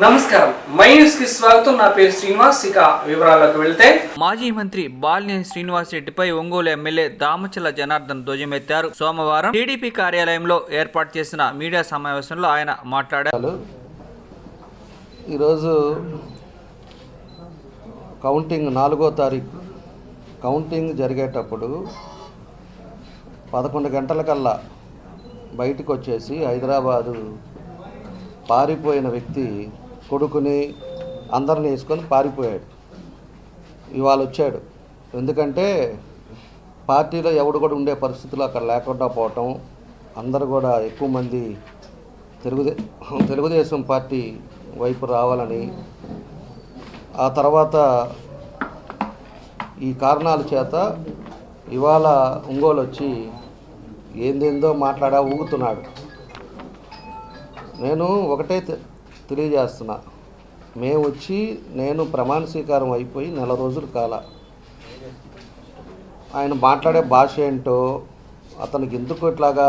నమస్కారం, my news కి స్వాగతం. నా పేరు శ్రీనివాస్. ఇక వివరాల్లోకి వెళ్తే, మాజీ మంత్రి బాలినేని శ్రీనివాసరెడ్డిపై ఒంగోలు ఎమ్మెల్యే దామచల జనార్దన్ ధ్వజమెత్తారు. సోమవారం టీడీపీ కార్యాలయంలో ఏర్పాటు చేసిన మీడియా సమావేశంలో ఆయన మాట్లాడారు. ఈరోజు కౌంటింగ్ 4వ తారీఖు కౌంటింగ్ జరిగేటప్పుడు 11 గంటలకల్లా బయటకు వచ్చేసి హైదరాబాదు పారిపోయిన వ్యక్తి కొడుకుని అందరిని వేసుకొని పారిపోయాడు. ఇవాళ వచ్చాడు. ఎందుకంటే పార్టీలో ఎవడు కూడా ఉండే పరిస్థితులు అక్కడ లేకుండా పోవటం, అందరూ కూడా ఎక్కువ మంది తెలుగుదేశం పార్టీ వైపు రావాలని, ఆ తర్వాత ఈ కారణాల చేత ఇవాళ ఒంగోలు వచ్చి ఏందేందో ఊగుతున్నాడు. నేను ఒకటే తెలియజేస్తున్నా, మేము వచ్చి నేను ప్రమాణ స్వీకారం అయిపోయి 4 రోజులు కాల. ఆయన మాట్లాడే భాష ఏంటో, అతనికి ఎందుకు ఇట్లాగా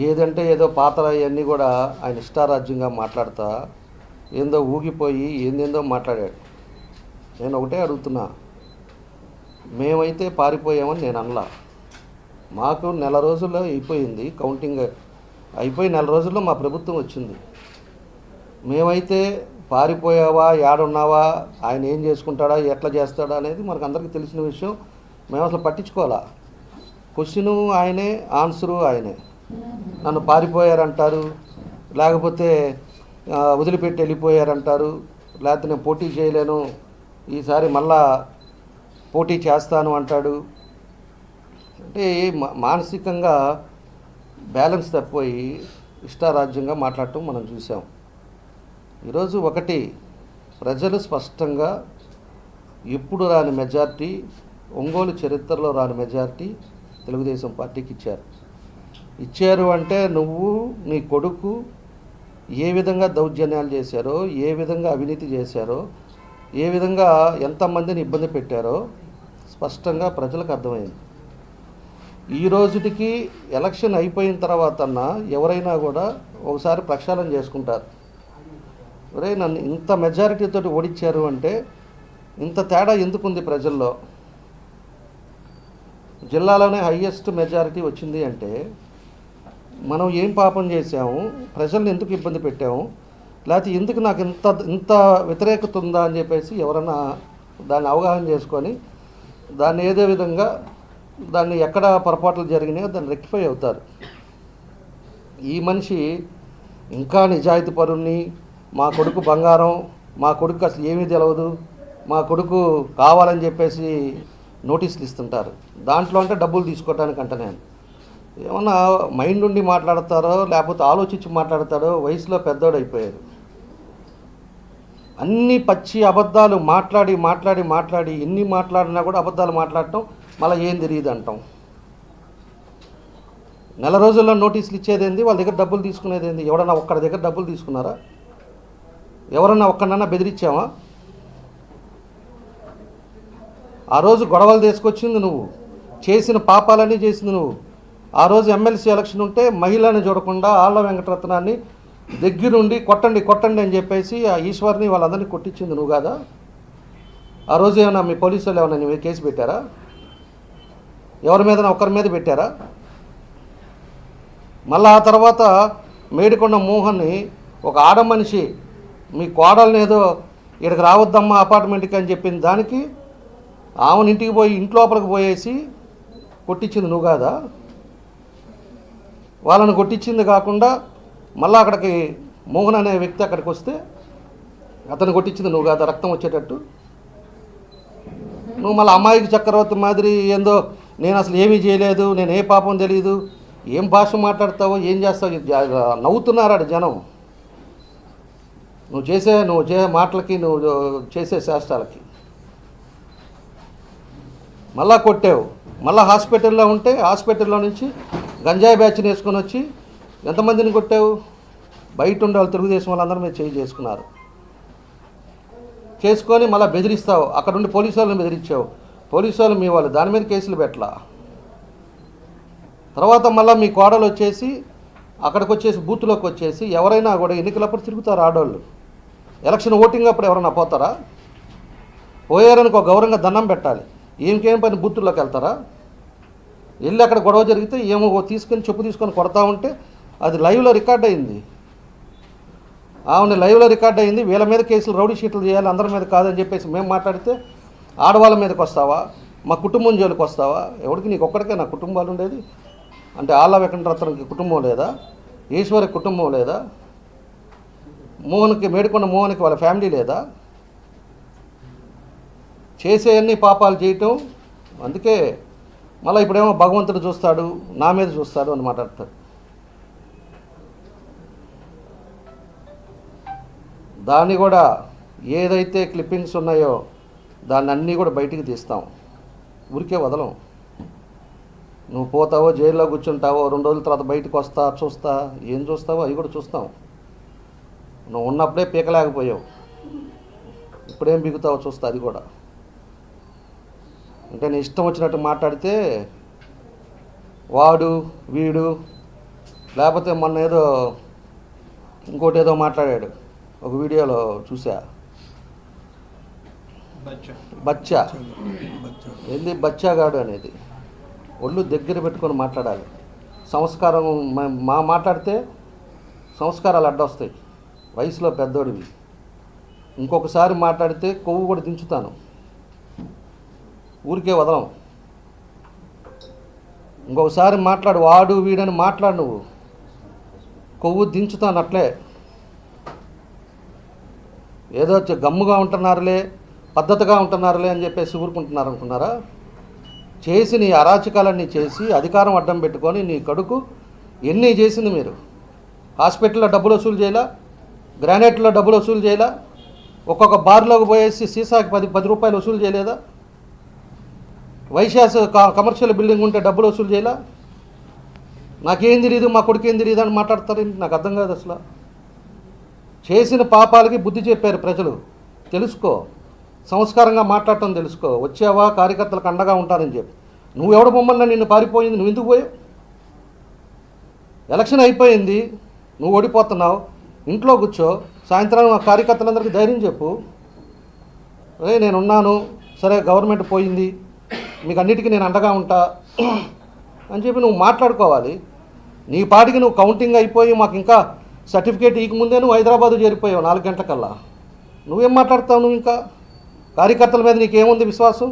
ఏదంటే ఏదో పాత్ర అవన్నీ కూడా ఆయన ఇష్టారాజ్యంగా మాట్లాడుతా ఏందో ఊగిపోయి ఏందేందో మాట్లాడాడు. నేను ఒకటే అడుగుతున్నా, మేమైతే పారిపోయామని నేను అనలా. మాకు 4 రోజుల్లో అయిపోయింది, కౌంటింగ్ అయిపోయి 4 రోజుల్లో మా ప్రభుత్వం వచ్చింది. మేమైతే పారిపోయావా, ఏడున్నావా, ఆయన ఏం చేసుకుంటాడా, ఎట్లా చేస్తాడా అనేది మనకు అందరికీ తెలిసిన విషయం. మేము అసలు పట్టించుకోవాలా. క్వశ్చను ఆయనే, ఆన్సరు ఆయనే. నన్ను పారిపోయారంటారు, లేకపోతే వదిలిపెట్టి వెళ్ళిపోయారంటారు, లేకపోతే నేను పోటీ చేయలేను, ఈసారి మళ్ళా పోటీ చేస్తాను అంటాడు. అంటే మానసికంగా బ్యాలెన్స్ తప్పిపోయి ఇష్టారాజ్యంగా మాట్లాడటం మనం చూసాం. ఈరోజు ఒకటి, ప్రజలు స్పష్టంగా ఎప్పుడు రాని మెజార్టీ, ఒంగోలు చరిత్రలో రాని మెజార్టీ తెలుగుదేశం పార్టీకి ఇచ్చారు. అంటే నువ్వు నీ కొడుకు ఏ విధంగా దౌర్జన్యాలు చేశారో, ఏ విధంగా అవినీతి చేశారో, ఏ విధంగా ఎంతమందిని ఇబ్బంది పెట్టారో స్పష్టంగా ప్రజలకు అర్థమైంది. ఈ రోజుకి ఎలక్షన్ అయిపోయిన తర్వాత ఎవరైనా కూడా ఒకసారి ప్రక్షాళన చేసుకుంటారు. ఒరే, నన్ను ఇంత మెజారిటీతో ఓడించారు అంటే ఇంత తేడా ఎందుకుంది ప్రజల్లో? జిల్లాలోనే హయ్యెస్ట్ మెజారిటీ వచ్చింది అంటే మనం ఏం పాపం చేసాము, ప్రజల్ని ఎందుకు ఇబ్బంది పెట్టాము, లేకపోతే ఎందుకు నాకు ఇంత వ్యతిరేకత ఉందా అని చెప్పేసి ఎవరైనా దాన్ని అవగాహన చేసుకొని దాన్ని ఏదో విధంగా దాన్ని ఎక్కడ పొరపాట్లు జరిగినాయో దాన్ని రెక్టిఫై అవుతారు. ఈ మనిషి ఇంకా నిజాయితీ పరుణ్ణి, మా కొడుకు బంగారం, మా కొడుకు అసలు ఏమీ తెలియదు, మా కొడుకు కావాలని చెప్పేసి నోటీసులు ఇస్తుంటారు. దాంట్లో అంటే డబ్బులు తీసుకోవటానికి అంటే నేను ఏమన్నా మైండ్ నుండి మాట్లాడతారో లేకపోతే ఆలోచించి మాట్లాడతారో, వయసులో పెద్దోడు అయిపోయారు. అన్ని పచ్చి అబద్ధాలు మాట్లాడి మాట్లాడి మాట్లాడి ఎన్ని మాట్లాడినా కూడా అబద్ధాలు మాట్లాడటం, మళ్ళీ ఏం తెలియదు అంటాం. 4 రోజుల్లో నోటీసులు ఇచ్చేదేంది, వాళ్ళ దగ్గర డబ్బులు తీసుకునేదేంది? ఎవడన్నా ఒక్కడి దగ్గర డబ్బులు తీసుకున్నారా? ఎవరన్నా ఒక్కడన్నా బెదిరించావా? ఆ రోజు గొడవలు తీసుకొచ్చింది నువ్వు, చేసిన పాపాలన్నీ చేసింది నువ్వు. ఆ రోజు ఎమ్మెల్సీ ఎలక్షన్ ఉంటే మహిళని చూడకుండా ఆళ్ళ వెంకటరత్నాన్ని దగ్గరుండి కొట్టండి కొట్టండి అని చెప్పేసి ఆ ఈశ్వర్ని వాళ్ళందరినీ కొట్టించింది నువ్వు కాదా? ఆ రోజు ఏమైనా మీ పోలీసు వాళ్ళు ఏమైనా నీ కేసు పెట్టారా? ఎవరి మీద ఒకరి మీద పెట్టారా? మళ్ళీ ఆ తర్వాత మేడికొండ మోహన్ని ఒక ఆడ మనిషి మీ కోడల్ని ఏదో ఇక్కడికి రావద్దమ్మా అపార్ట్మెంట్కి అని చెప్పింది దానికి ఆమెను ఇంటికి పోయి ఇంట్లోపలికి పోయేసి కొట్టించింది నువ్వు కాదా? వాళ్ళని కొట్టించింది కాకుండా మళ్ళీ అక్కడికి మోహన్ అనే వ్యక్తి అక్కడికి వస్తే అతను కొట్టించింది నువ్వు కాదా? రక్తం వచ్చేటట్టు నువ్వు మళ్ళీ అమ్మాయికి చక్రవర్తి మాదిరి ఏందో నేను అసలు ఏమీ చేయలేదు, నేను ఏ పాపం తెలియదు, ఏం భాష మాట్లాడతావో ఏం చేస్తావు, నవ్వుతున్నారా జనం నువ్వు చేసే మాటలకి, నువ్వు చేసే శాస్త్రాలకి. మళ్ళా కొట్టావు. మళ్ళీ హాస్పిటల్లో ఉంటే హాస్పిటల్లో నుంచి గంజాయి బ్యాచ్ని వేసుకొని వచ్చి ఎంతమందిని కొట్టావు? బయట ఉండే వాళ్ళు తెలుగుదేశం వాళ్ళందరూ మీరు చేసుకున్నారు. చేసుకొని మళ్ళీ బెదిరిస్తావు. అక్కడ ఉండి పోలీసు వాళ్ళని బెదిరించావు. పోలీసు వాళ్ళు మీ వాళ్ళు దాని మీద కేసులు పెట్టలా. తర్వాత మళ్ళీ మీ కోడలు వచ్చేసి అక్కడికి వచ్చేసి బూత్లోకి వచ్చేసి ఎవరైనా కూడా ఎన్నికలప్పుడు తిరుగుతారు ఆడవాళ్ళు. ఎలక్షన్ ఓటింగ్ అప్పుడు ఎవరన్నా పోతారా? పోయారని ఒక గౌరవంగా దండం పెట్టాలి. ఏం పని బూతుల్లోకి వెళ్తారా? వెళ్ళి అక్కడ గొడవ జరిగితే ఏమో తీసుకొని చెప్పు తీసుకొని కొడతా ఉంటే అది లైవ్లో రికార్డ్ అయింది. ఆమె లైవ్లో రికార్డ్ అయింది. వీళ్ళ మీద కేసులు రౌడీ షీట్లు చేయాలి, అందరి మీద కాదని చెప్పేసి మేము మాట్లాడితే ఆడవాళ్ళ మీదకి వస్తావా, మా కుటుంబం జోలికి వస్తావా? ఎవరికి నీకు ఒక్కడికే నా కుటుంబాలు ఉండేది అంటే ఆళ్ళ వెంకటరత్నంకి కుటుంబం లేదా? ఈశ్వరి కుటుంబం లేదా? మోహన్కి మేడికొండ మోహన్కి వాళ్ళ ఫ్యామిలీ లేదా? చేసేవన్నీ పాపాలు చేయటం. అందుకే మళ్ళీ ఇప్పుడేమో భగవంతుడు చూస్తాడు, నా మీద చూస్తాడు అని మాట్లాడతాడు. దాన్ని కూడా ఏదైతే క్లిప్పింగ్స్ ఉన్నాయో దాన్ని అన్నీ కూడా బయటికి తీస్తాం, ఊరికే వదలం. నువ్వు పోతావో జైల్లో కూర్చుంటావో 2 రోజుల తర్వాత బయటకు వస్తా చూస్తా, ఏం చూస్తావో అవి కూడా చూస్తాం. నువ్వు ఉన్నప్పుడే పీకలేకపోయావు, ఇప్పుడేం బిగుతావో చూస్తా అది కూడా. అంటే నీ ఇష్టం వచ్చినట్టు మాట్లాడితే వాడు వీడు లేకపోతే మొన్న ఏదో ఇంకోటి ఏదో మాట్లాడాడు, ఒక వీడియోలో చూసా. బచ్చా ఏంది బచ్చాగాడు అనేది? ఒళ్ళు దగ్గర పెట్టుకొని మాట్లాడాలి. సంస్కారం మాట్లాడితే సంస్కారాలు అడ్డొస్తాయి. వయసులో పెద్దోడివి, ఇంకొకసారి మాట్లాడితే కొవ్వు కూడా దించుతాను, ఊరికే వదలం. ఇంకొకసారి మాట్లాడు, వాడు వీడని మాట్లాడు, నువ్వు కొవ్వు దించుతాను అట్లే. ఏదో గమ్ముగా ఉంటున్నారులే, పద్ధతిగా ఉంటున్నారులే అని చెప్పేసి ఊరుకుంటున్నారు అనుకున్నారా? చేసి నీ అరాచకాలన్నీ చేసి అధికారం అడ్డం పెట్టుకొని నీ కడుకు ఎన్ని చేసింది మీరు. హాస్పిటల్లో డబ్బులు వసూలు చేయాలా, గ్రానైట్లో డబ్బులు వసూలు చేయాలా, ఒక్కొక్క బార్లోకి పోయేసి సీసాకి 10 రూపాయలు వసూలు చేయలేదా? వైశాస్ కమర్షియల్ బిల్డింగ్ ఉంటే డబ్బులు వసూలు చేయాలా? నాకేం తెలియదు, మా కొడుకు ఏం తెలియదు అని మాట్లాడతారు. నాకు అర్థం కాదు అసలు. చేసిన పాపాలకి బుద్ధి చెప్పారు ప్రజలు, తెలుసుకో. సంస్కారంగా మాట్లాడటం తెలుసుకో. వచ్చావా కార్యకర్తలకు అండగా ఉంటానని చెప్పి, నువ్వెవడ బొమ్మన్నా నిన్ను పారిపోయింది, నువ్వు ఎందుకు పోయావు? ఎలక్షన్ అయిపోయింది, నువ్వు ఓడిపోతున్నావు, ఇంట్లో కూర్చో. సాయంత్రం ఆ కార్యకర్తలందరికీ ధైర్యం చెప్పు, అరే నేనున్నాను, సరే గవర్నమెంట్ పోయింది, మీకు అన్నిటికీ నేను అండగా ఉంటా అని చెప్పి నువ్వు మాట్లాడుకోవాలి. నీ పాటికి నువ్వు కౌంటింగ్ అయిపోయి మాకు ఇంకా సర్టిఫికేట్ ఇవ్వకముందే నువ్వు హైదరాబాదు చేరిపోయావు 4 గంటలకల్లా. నువ్వేం మాట్లాడతావు? నువ్వు ఇంకా కార్యకర్తల మీద నీకేముంది విశ్వాసం?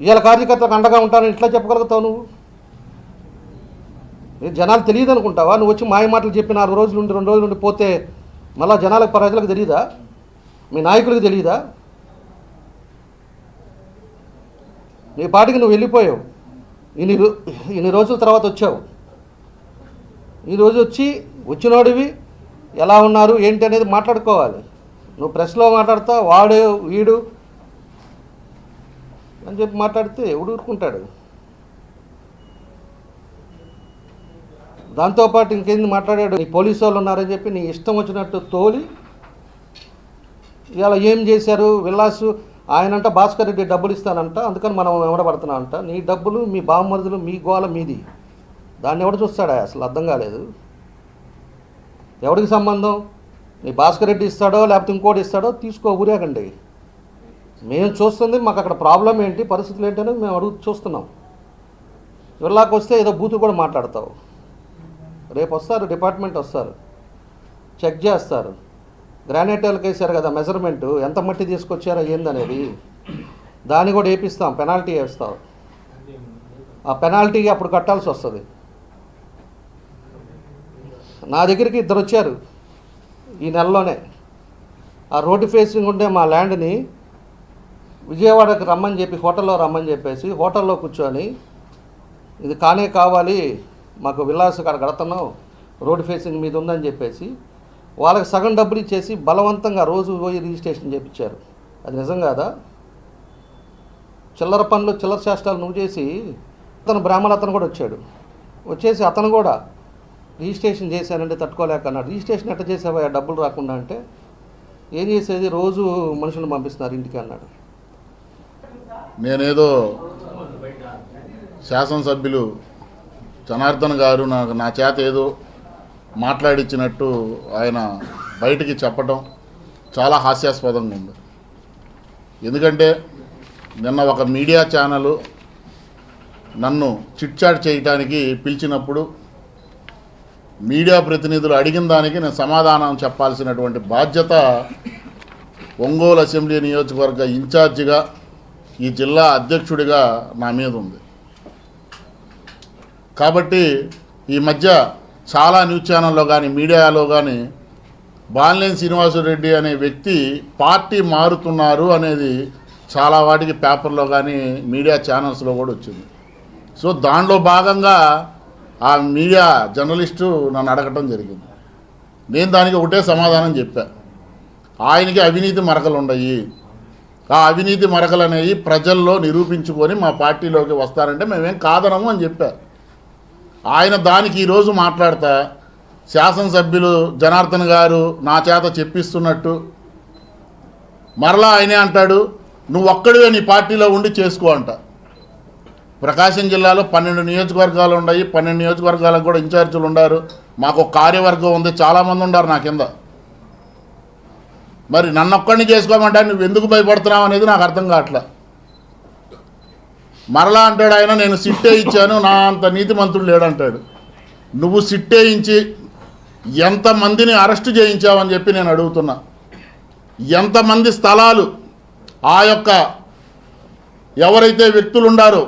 ఇవాళ కార్యకర్తలకు అండగా ఉంటానని ఇట్లా చెప్పగలుగుతావు నువ్వు? జనాలు తెలియదు అనుకుంటావా? నువ్వు వచ్చి మాయ మాటలు చెప్పి 4 రోజుల నుండి 2 రోజుల నుండి పోతే మళ్ళీ జనాలకు ప్రజలకు తెలియదా? మీ నాయకులకు తెలియదా? నీ పాటికి నువ్వు వెళ్ళిపోయావు. ఇన్ని రోజుల తర్వాత వచ్చావు. ఈరోజు వచ్చినోడివి ఎలా ఉన్నారు ఏంటి అనేది మాట్లాడుకోవాలి. నువ్వు ప్రెస్లో మాట్లాడతా వాడు వీడు అని చెప్పి మాట్లాడితే ఎవడు ఊరుకుంటాడు? దాంతోపాటు ఇంకేంది మాట్లాడాడు, నీ పోలీసు వాళ్ళు ఉన్నారని చెప్పి నీ ఇష్టం వచ్చినట్టు తోలి ఇలా ఏం చేశారు విల్లాసు ఆయనంట భాస్కర్ రెడ్డి డబ్బులు ఇస్తానంట, అందుకని మనం ఎవడబడుతున్నాం అంట. నీ డబ్బులు మీ బామ్మరుదులు మీ గోల మీది, దాన్ని ఎవడు చూస్తాడా? అసలు అర్థం కాలేదు. ఎవడికి సంబంధం? నీ భాస్కర్ రెడ్డి ఇస్తాడో లేకపోతే ఇంకోటి ఇస్తాడో తీసుకో, ఊరేగండి. మేము చూస్తుంది మాకు అక్కడ ప్రాబ్లం ఏంటి పరిస్థితులు ఏంటి అనేది మేము చూస్తున్నాం. ఇళ్ళకి వస్తే ఏదో బూతు కూడా మాట్లాడతావు. రేపు వస్తారు, డిపార్ట్మెంట్ వస్తారు, చెక్ చేస్తారు. గ్రానైట్ వాళ్ళకి వేసారు కదా మెజర్మెంటు, ఎంత మట్టి తీసుకొచ్చారో ఏందనేది, దాన్ని కూడా వేపిస్తాం, పెనాల్టీ వేస్తాం. ఆ పెనాల్టీకి అప్పుడు కట్టాల్సి వస్తుంది. నా దగ్గరికి 2 వచ్చారు ఈ నెలలోనే. ఆ రోడ్డు ఫేసింగ్ ఉండే మా ల్యాండ్ని విజయవాడకి రమ్మని చెప్పి హోటల్లో రమ్మని చెప్పేసి హోటల్లో కూర్చొని ఇది కానే కావాలి మాకు విల్లాస్ కాడ కడుతున్నాం రోడ్డు ఫేసింగ్ మీద ఉందని చెప్పేసి వాళ్ళకి సగం డబ్బులు ఇచ్చేసి బలవంతంగా రోజు పోయి రిజిస్ట్రేషన్ చేయించారు. అది నిజం కాదా? చిల్లర పనులు చిల్లర చేష్టాలు నువ్వు చేసి అతను బ్రాహ్మణ అతను కూడా వచ్చేసి అతను కూడా రిజిస్ట్రేషన్ చేశానంటే తట్టుకోలేక అన్నాడు. రిజిస్ట్రేషన్ ఎట్లా చేసావా డబ్బులు రాకుండా అంటే, ఏం చేసేది రోజు మనుషులను పంపిస్తున్నారు ఇంటికి అన్నాడు. నేనేదో శాసనసభ్యులు జనార్దన్ గారు నా చేత ఏదో మాట్లాడించినట్టు ఆయన బయటికి చెప్పటం, చాలా హాస్యాస్పదంగా ఉంది. ఎందుకంటే నిన్న ఒక మీడియా ఛానల్ నన్ను చిట్చాట్ చేయడానికి పిలిచినప్పుడు మీడియా ప్రతినిధులు అడిగిన దానికి నేను సమాధానం చెప్పాల్సినటువంటి బాధ్యత ఒంగోలు అసెంబ్లీ నియోజకవర్గ ఇన్ఛార్జిగా, ఈ జిల్లా అధ్యక్షుడిగా నా మీద ఉంది. కాబట్టి ఈ మధ్య చాలా న్యూస్ ఛానల్లో కానీ మీడియాలో కానీ బాలినేని శ్రీనివాసరెడ్డి అనే వ్యక్తి పార్టీ మారుతున్నారు అనేది చాలా వాటికి పేపర్లో కానీ మీడియా ఛానల్స్లో కూడా వచ్చింది. సో దానిలో భాగంగా ఆ మీడియా జర్నలిస్టు నన్ను అడగటం జరిగింది. నేను దానికి ఒకటే సమాధానం చెప్పా. ఆయనకి అవినీతి మరకలు ఉన్నాయి, ఆ అవినీతి మరకలు అనేవి ప్రజల్లో నిరూపించుకొని మా పార్టీలోకి వస్తారంటే మేమేం కాదనము అని చెప్పా. ఆయన దానికి ఈరోజు మాట్లాడతా శాసనసభ్యులు జనార్దన్ గారు నా చేత చెప్పిస్తున్నట్టు మరలా ఆయనే అంటాడు, నువ్వు ఒక్కడివే నీ పార్టీలో ఉండి చేసుకో అంట. ప్రకాశం జిల్లాలో 12 నియోజకవర్గాలు ఉన్నాయి. 12 నియోజకవర్గాలకు కూడా ఇన్ఛార్జీలు ఉన్నారు. మాకు ఒక కార్యవర్గం ఉంది, చాలామంది ఉన్నారు నా కింద. మరి నన్ను ఒక్కడిని చేసుకోమంటే నువ్వు ఎందుకు భయపడుతున్నావు అనేది నాకు అర్థం కావట్లే. మరలా అంటాడు ఆయన, నేను సిట్టే ఇచ్చాను, నా అంత నీతిమంతుడు లేడంటాడు. నువ్వు సిట్టే ఇచ్చి ఎంతమందిని అరెస్టు చేయించావని చెప్పి నేను అడుగుతున్నా. ఎంతమంది స్థలాలు ఆ యొక్క ఎవరైతే వ్యక్తులు ఉండారో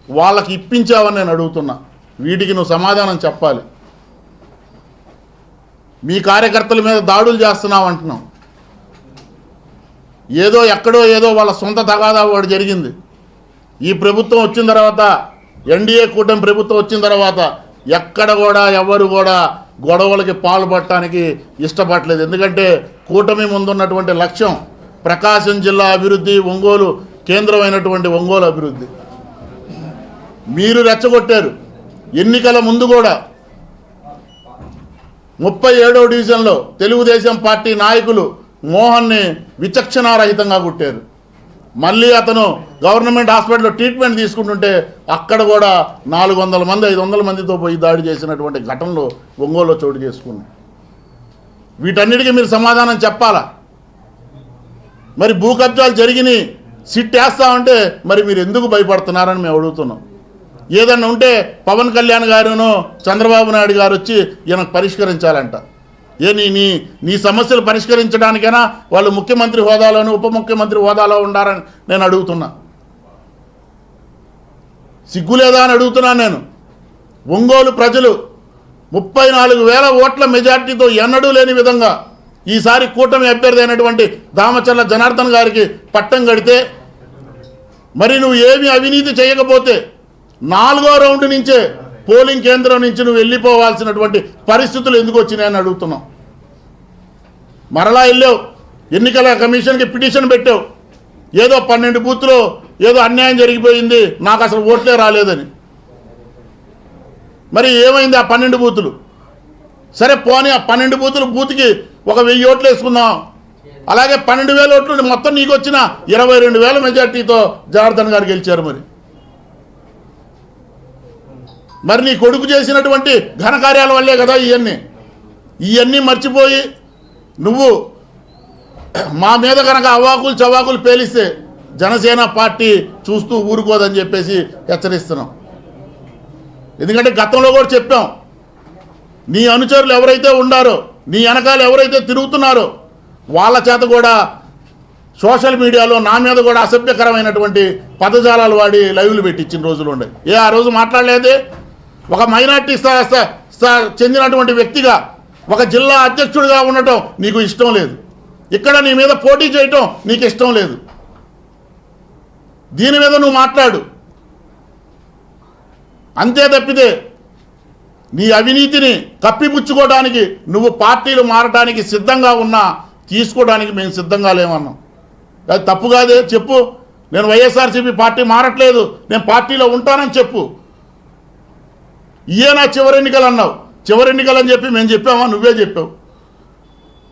వాళ్ళకి ఇప్పించావని నేను అడుగుతున్నా. వీటికి నువ్వు సమాధానం చెప్పాలి. మీ కార్యకర్తల మీద దాడులు చేస్తున్నావు అంటున్నావు. ఏదో ఎక్కడో ఏదో వాళ్ళ సొంత తగాదా వాడు జరిగింది. ఈ ప్రభుత్వం వచ్చిన తర్వాత, ఎన్డీఏ కూటమి ప్రభుత్వం వచ్చిన తర్వాత ఎక్కడ కూడా ఎవరు కూడా గొడవలకి పాల్పడటానికి ఇష్టపడలేదు. ఎందుకంటే కూటమి ముందున్నటువంటి లక్ష్యం ప్రకాశం జిల్లా అభివృద్ధి, ఒంగోలు కేంద్రమైనటువంటి ఒంగోలు అభివృద్ధి. మీరు రెచ్చగొట్టారు. ఎన్నికల ముందు కూడా 37వ డివిజన్లో తెలుగుదేశం పార్టీ నాయకులు మోహన్ని విచక్షణారహితంగా కొట్టారు. మళ్ళీ అతను గవర్నమెంట్ హాస్పిటల్లో ట్రీట్మెంట్ తీసుకుంటుంటే అక్కడ కూడా 400 మంది 500 మందితో పోయి దాడి చేసినటువంటి ఘటనలు ఒంగోలులో చోటు చేసుకున్నాయి. వీటన్నిటికీ మీరు సమాధానం చెప్పాలా? మరి భూ కబ్జాలు జరిగినాయి, సిట్ వేస్తామంటే మరి మీరు ఎందుకు భయపడుతున్నారని మేము అడుగుతున్నాం. ఏదన్నా ఉంటే పవన్ కళ్యాణ్ గారును చంద్రబాబు నాయుడు గారు వచ్చి ఈయనకు పరిష్కరించాలంట. నీ సమస్యలు పరిష్కరించడానికైనా వాళ్ళు ముఖ్యమంత్రి హోదాలోను ఉప ముఖ్యమంత్రి హోదాలో ఉండాలని నేను అడుగుతున్నా. సిగ్గు లేదా అని అడుగుతున్నాను నేను. ఒంగోలు ప్రజలు 34,000 ఓట్ల మెజార్టీతో ఎన్నడూ లేని విధంగా ఈసారి కూటమి అభ్యర్థి అయినటువంటి దామచర్ల జనార్దన్ గారికి పట్టం కడితే, మరి నువ్వు ఏమి అవినీతి చేయకపోతే 4వ రౌండ్ నుంచే పోలింగ్ కేంద్రం నుంచి నువ్వు వెళ్ళిపోవాల్సినటువంటి పరిస్థితులు ఎందుకు వచ్చినాయని అడుగుతున్నావు. మరలా వెళ్ళావు, ఎన్నికల కమిషన్కి పిటిషన్ పెట్టావు, ఏదో 12 బూత్లో ఏదో అన్యాయం జరిగిపోయింది, నాకు అసలు ఓట్లే రాలేదని. మరి ఏమైంది ఆ 12 బూతులు? సరే పోనీ ఆ 12 బూతులు బూత్కి ఒక 1000 ఓట్లు వేసుకుందాం. అలాగే 12,000 ఓట్లు మొత్తం నీకు వచ్చిన 22,000 మెజార్టీతో జనార్దన్ గారు గెలిచారు. మరి నీ కొడుకు చేసినటువంటి ఘనకార్యాల వల్లే కదా ఇవన్నీ మర్చిపోయి నువ్వు మా మీద కనుక అవాకులు చవాకులు పేలిస్తే జనసేన పార్టీ చూస్తూ ఊరుకోదని చెప్పేసి హెచ్చరిస్తున్నాం. ఎందుకంటే గతంలో కూడా చెప్పాం, నీ అనుచరులు ఎవరైతే ఉండారో, నీ వెనకాల ఎవరైతే తిరుగుతున్నారో వాళ్ళ చేత కూడా సోషల్ మీడియాలో నా మీద కూడా అసభ్యకరమైనటువంటి పదజాలాలు వాడి లైవ్లు పెట్టించిన రోజులు ఉండే. ఆ రోజు మాట్లాడలేదే? ఒక మైనార్టీ చెందినటువంటి వ్యక్తిగా, ఒక జిల్లా అధ్యక్షుడిగా ఉండటం నీకు ఇష్టం లేదు. ఇక్కడ నీ మీద పోటీ చేయటం నీకు ఇష్టం లేదు. దీని మీద నువ్వు మాట్లాడు. అంతే తప్పితే నీ అవినీతిని కప్పిపుచ్చుకోవడానికి నువ్వు పార్టీలు మారటానికి సిద్ధంగా ఉన్నా తీసుకోవడానికి మేము సిద్ధంగా లేమన్నాం. అది తప్పు కాదే చెప్పు. నేను వైఎస్ఆర్సీపీ పార్టీ మారట్లేదు, నేను పార్టీలో ఉంటానని చెప్పు. నా చివరి ఎన్నికలు అన్నావు. చివరి ఎన్నికలు అని చెప్పి మేము చెప్పామా? నువ్వే చెప్పావు.